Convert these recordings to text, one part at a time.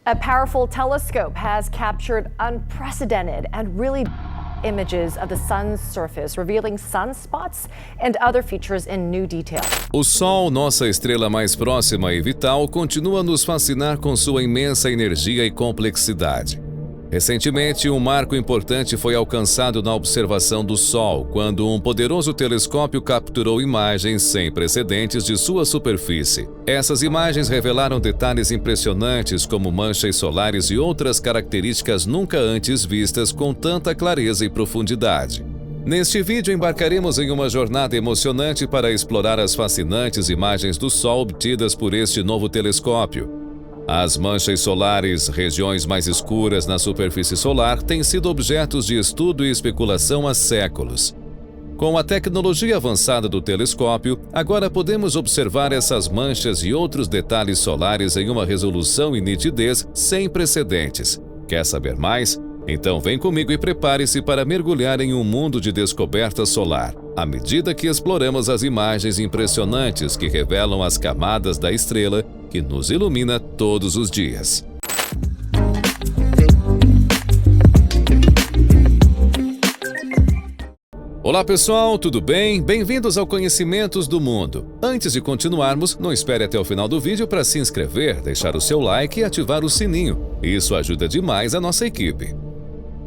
A powerful telescope has captured unprecedented and really images of the sun's surface, revealing sunspots and other features in new detail. O Sol, nossa estrela mais próxima e vital, continua a nos fascinar com sua imensa energia e complexidade. Recentemente, um marco importante foi alcançado na observação do Sol, quando um poderoso telescópio capturou imagens sem precedentes de sua superfície. Essas imagens revelaram detalhes impressionantes como manchas solares e outras características nunca antes vistas com tanta clareza e profundidade. Neste vídeo, embarcaremos em uma jornada emocionante para explorar as fascinantes imagens do Sol obtidas por este novo telescópio. As manchas solares, regiões mais escuras na superfície solar, têm sido objetos de estudo e especulação há séculos. Com a tecnologia avançada do telescópio, agora podemos observar essas manchas e outros detalhes solares em uma resolução e nitidez sem precedentes. Quer saber mais? Então vem comigo e prepare-se para mergulhar em um mundo de descoberta solar, à medida que exploramos as imagens impressionantes que revelam as camadas da estrela que nos ilumina todos os dias. Olá pessoal, tudo bem? Bem-vindos ao Conhecimentos do Mundo. Antes de continuarmos, não espere até o final do vídeo para se inscrever, deixar o seu like e ativar o sininho. Isso ajuda demais a nossa equipe.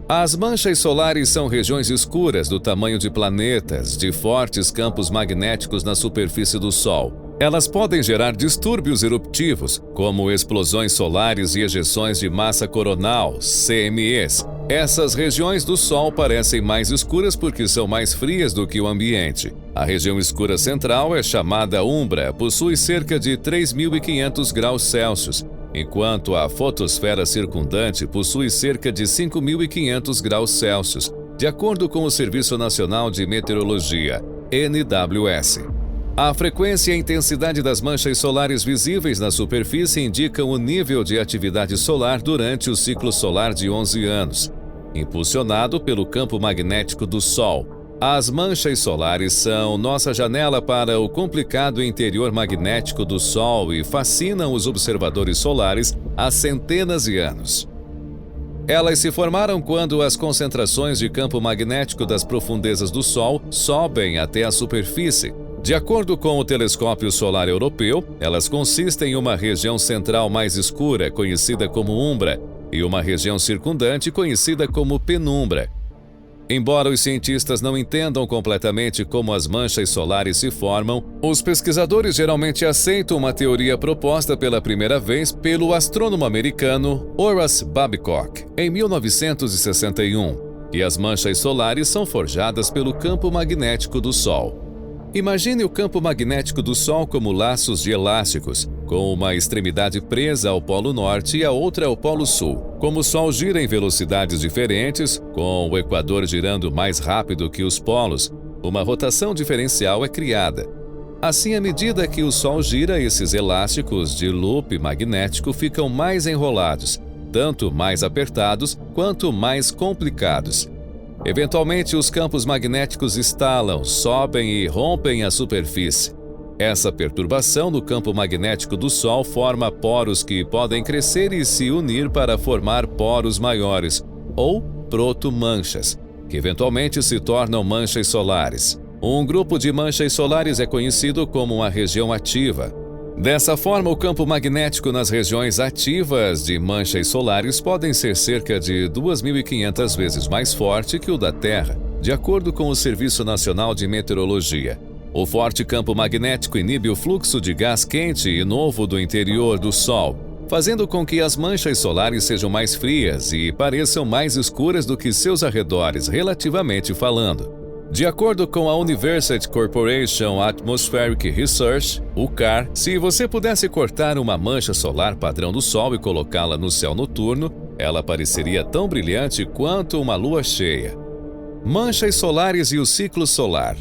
As manchas solares são regiões escuras do tamanho de planetas, de fortes campos magnéticos na superfície do Sol. Elas podem gerar distúrbios eruptivos, como explosões solares e ejeções de massa coronal, CMEs. Essas regiões do Sol parecem mais escuras porque são mais frias do que o ambiente. A região escura central é chamada umbra, possui cerca de 3.500 graus Celsius, enquanto a fotosfera circundante possui cerca de 5.500 graus Celsius, de acordo com o Serviço Nacional de Meteorologia, NWS. A frequência e a intensidade das manchas solares visíveis na superfície indicam o nível de atividade solar durante o ciclo solar de 11 anos. Impulsionado pelo campo magnético do Sol, as manchas solares são nossa janela para o complicado interior magnético do Sol e fascinam os observadores solares há centenas de anos. Elas se formaram quando as concentrações de campo magnético das profundezas do Sol sobem até a superfície. De acordo com o Telescópio Solar Europeu, elas consistem em uma região central mais escura, conhecida como umbra, e uma região circundante, conhecida como penumbra. Embora os cientistas não entendam completamente como as manchas solares se formam, os pesquisadores geralmente aceitam uma teoria proposta pela primeira vez pelo astrônomo americano Horace Babcock, em 1961, e as manchas solares são forjadas pelo campo magnético do Sol. Imagine o campo magnético do Sol como laços de elásticos, com uma extremidade presa ao Polo Norte e a outra ao Polo Sul. Como o Sol gira em velocidades diferentes, com o equador girando mais rápido que os polos, uma rotação diferencial é criada. Assim, à medida que o Sol gira, esses elásticos de loop magnético ficam mais enrolados, tanto mais apertados quanto mais complicados. Eventualmente, os campos magnéticos estalam, sobem e rompem a superfície. Essa perturbação no campo magnético do Sol forma poros que podem crescer e se unir para formar poros maiores, ou protomanchas, que eventualmente se tornam manchas solares. Um grupo de manchas solares é conhecido como uma região ativa. Dessa forma, o campo magnético nas regiões ativas de manchas solares podem ser cerca de 2.500 vezes mais forte que o da Terra, de acordo com o Serviço Nacional de Meteorologia. O forte campo magnético inibe o fluxo de gás quente e novo do interior do Sol, fazendo com que as manchas solares sejam mais frias e pareçam mais escuras do que seus arredores, relativamente falando. De acordo com a University Corporation Atmospheric Research, UCAR, se você pudesse cortar uma mancha solar padrão do Sol e colocá-la no céu noturno, ela pareceria tão brilhante quanto uma lua cheia. Manchas solares e o ciclo solar.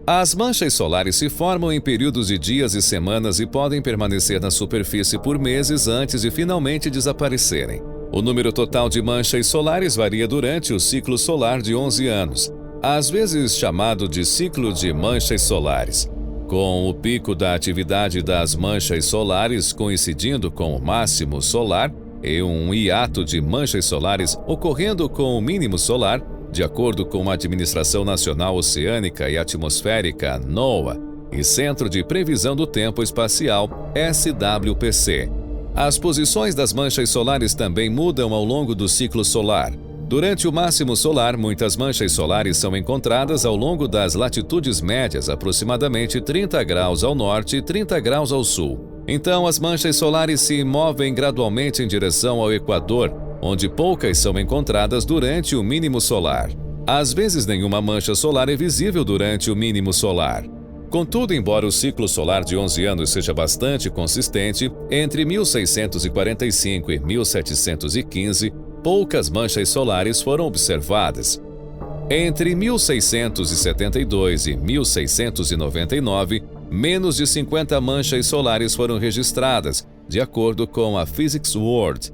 As manchas solares se formam em períodos de dias e semanas e podem permanecer na superfície por meses antes de finalmente desaparecerem. O número total de manchas solares varia durante o ciclo solar de 11 anos. Às vezes chamado de ciclo de manchas solares. Com o pico da atividade das manchas solares coincidindo com o máximo solar, e um hiato de manchas solares ocorrendo com o mínimo solar, de acordo com a Administração Nacional Oceânica e Atmosférica, NOAA, e Centro de Previsão do Tempo Espacial, SWPC. As posições das manchas solares também mudam ao longo do ciclo solar. Durante o máximo solar, muitas manchas solares são encontradas ao longo das latitudes médias, aproximadamente 30 graus ao norte e 30 graus ao sul. Então, as manchas solares se movem gradualmente em direção ao Equador, onde poucas são encontradas durante o mínimo solar. Às vezes, nenhuma mancha solar é visível durante o mínimo solar. Contudo, embora o ciclo solar de 11 anos seja bastante consistente, entre 1645 e 1715, poucas manchas solares foram observadas. Entre 1672 e 1699, menos de 50 manchas solares foram registradas, de acordo com a Physics World.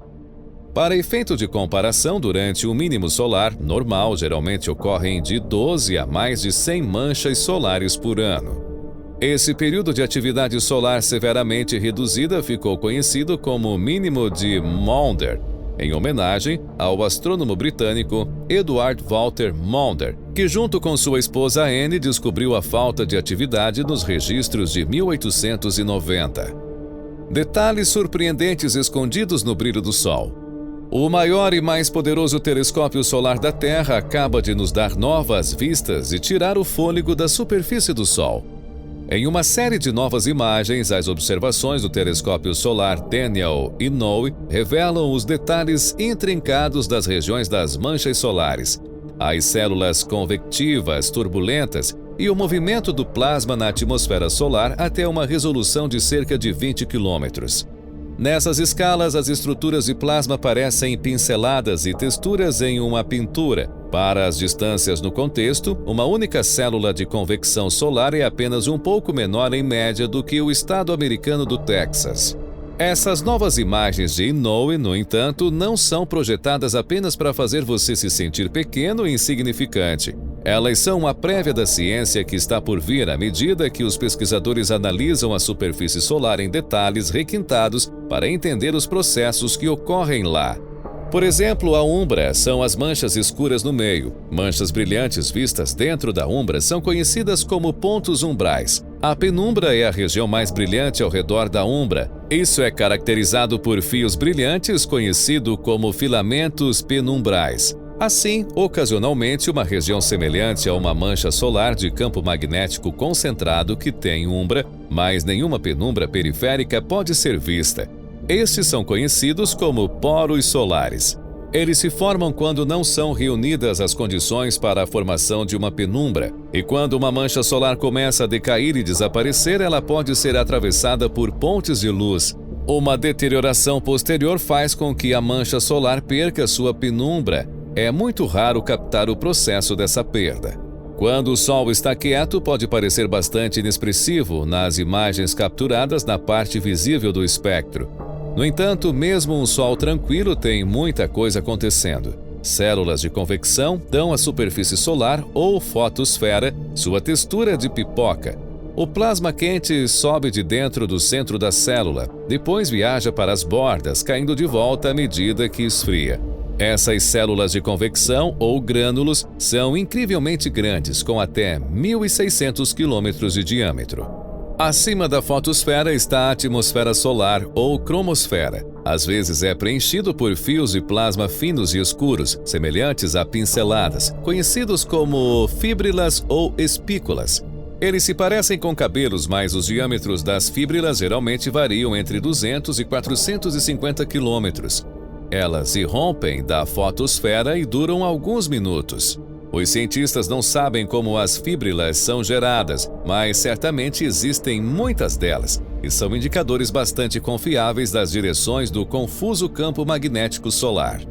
Para efeito de comparação, durante o mínimo solar normal, geralmente ocorrem de 12 a mais de 100 manchas solares por ano. Esse período de atividade solar severamente reduzida ficou conhecido como mínimo de Maunder, em homenagem ao astrônomo britânico Edward Walter Maunder, que junto com sua esposa Anne descobriu a falta de atividade nos registros de 1890. Detalhes surpreendentes escondidos no brilho do Sol. O maior e mais poderoso telescópio solar da Terra acaba de nos dar novas vistas e tirar o fôlego da superfície do Sol. Em uma série de novas imagens, as observações do telescópio solar Daniel Inouye revelam os detalhes intrincados das regiões das manchas solares, as células convectivas turbulentas e o movimento do plasma na atmosfera solar até uma resolução de cerca de 20 quilômetros. Nessas escalas, as estruturas de plasma parecem pinceladas e texturas em uma pintura. Para as distâncias no contexto, uma única célula de convecção solar é apenas um pouco menor em média do que o estado americano do Texas. Essas novas imagens de Inouye, no entanto, não são projetadas apenas para fazer você se sentir pequeno e insignificante. Elas são uma prévia da ciência que está por vir à medida que os pesquisadores analisam a superfície solar em detalhes requintados para entender os processos que ocorrem lá. Por exemplo, a umbra são as manchas escuras no meio. Manchas brilhantes vistas dentro da umbra são conhecidas como pontos umbrais. A penumbra é a região mais brilhante ao redor da umbra. Isso é caracterizado por fios brilhantes, conhecido como filamentos penumbrais. Assim, ocasionalmente, uma região semelhante a uma mancha solar de campo magnético concentrado que tem umbra, mas nenhuma penumbra periférica pode ser vista. Estes são conhecidos como poros solares. Eles se formam quando não são reunidas as condições para a formação de uma penumbra, e quando uma mancha solar começa a decair e desaparecer, ela pode ser atravessada por pontes de luz. Uma deterioração posterior faz com que a mancha solar perca sua penumbra. É muito raro captar o processo dessa perda. Quando o Sol está quieto, pode parecer bastante inexpressivo nas imagens capturadas na parte visível do espectro. No entanto, mesmo um Sol tranquilo tem muita coisa acontecendo. Células de convecção dão à superfície solar ou fotosfera sua textura de pipoca. O plasma quente sobe de dentro do centro da célula, depois viaja para as bordas, caindo de volta à medida que esfria. Essas células de convecção, ou grânulos, são incrivelmente grandes, com até 1.600 quilômetros de diâmetro. Acima da fotosfera está a atmosfera solar, ou cromosfera. Às vezes é preenchido por fios de plasma finos e escuros, semelhantes a pinceladas, conhecidos como fíbrilas ou espículas. Eles se parecem com cabelos, mas os diâmetros das fíbrilas geralmente variam entre 200 e 450 quilômetros. Elas irrompem da fotosfera e duram alguns minutos. Os cientistas não sabem como as fíbrilas são geradas, mas certamente existem muitas delas, e são indicadores bastante confiáveis das direções do confuso campo magnético solar.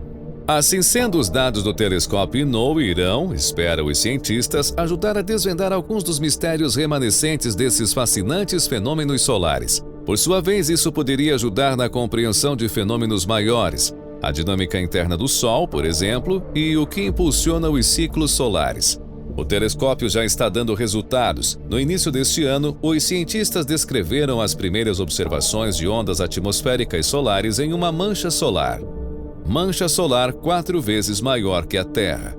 Assim sendo, os dados do telescópio Inouye irão, esperam os cientistas, ajudar a desvendar alguns dos mistérios remanescentes desses fascinantes fenômenos solares. Por sua vez, isso poderia ajudar na compreensão de fenômenos maiores, a dinâmica interna do Sol, por exemplo, e o que impulsiona os ciclos solares. O telescópio já está dando resultados. No início deste ano, os cientistas descreveram as primeiras observações de ondas atmosféricas solares em uma mancha solar. Mancha solar 4 vezes maior que a Terra.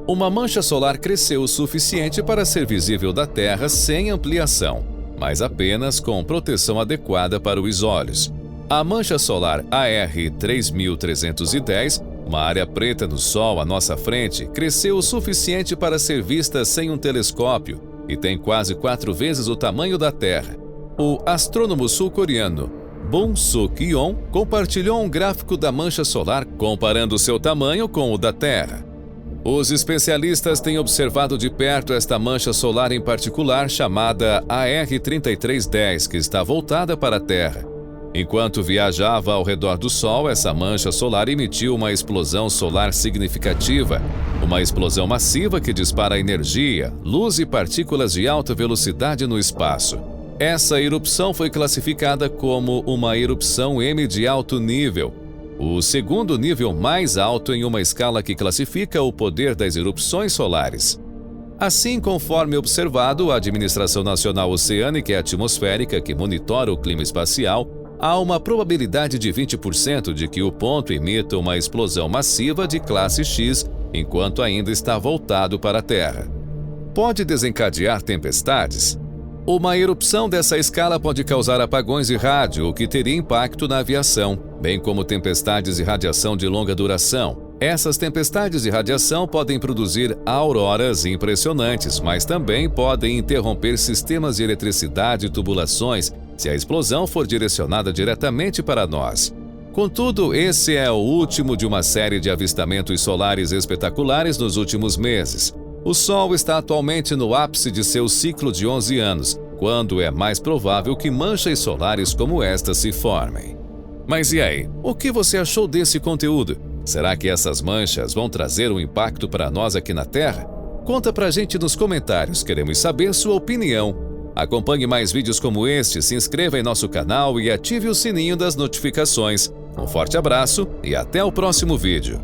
Uma mancha solar cresceu o suficiente para ser visível da Terra sem ampliação, mas apenas com proteção adequada para os olhos. A mancha solar AR 3310, uma área preta no Sol à nossa frente, cresceu o suficiente para ser vista sem um telescópio e tem quase 4 vezes o tamanho da Terra. O astrônomo sul-coreano Bong Suk-yeon compartilhou um gráfico da mancha solar comparando seu tamanho com o da Terra. Os especialistas têm observado de perto esta mancha solar em particular chamada AR 3310, que está voltada para a Terra. Enquanto viajava ao redor do Sol, essa mancha solar emitiu uma explosão solar significativa, uma explosão massiva que dispara energia, luz e partículas de alta velocidade no espaço. Essa erupção foi classificada como uma erupção M de alto nível, o segundo nível mais alto em uma escala que classifica o poder das erupções solares. Assim, conforme observado, a Administração Nacional Oceânica e Atmosférica, que monitora o clima espacial, há uma probabilidade de 20% de que o ponto emita uma explosão massiva de classe X enquanto ainda está voltado para a Terra. Pode desencadear tempestades? Uma erupção dessa escala pode causar apagões de rádio, o que teria impacto na aviação, bem como tempestades de radiação de longa duração. Essas tempestades de radiação podem produzir auroras impressionantes, mas também podem interromper sistemas de eletricidade e tubulações se a explosão for direcionada diretamente para nós. Contudo, esse é o último de uma série de avistamentos solares espetaculares nos últimos meses. O Sol está atualmente no ápice de seu ciclo de 11 anos, quando é mais provável que manchas solares como esta se formem. Mas e aí? O que você achou desse conteúdo? Será que essas manchas vão trazer um impacto para nós aqui na Terra? Conta pra gente nos comentários, queremos saber sua opinião. Acompanhe mais vídeos como este, se inscreva em nosso canal e ative o sininho das notificações. Um forte abraço e até o próximo vídeo.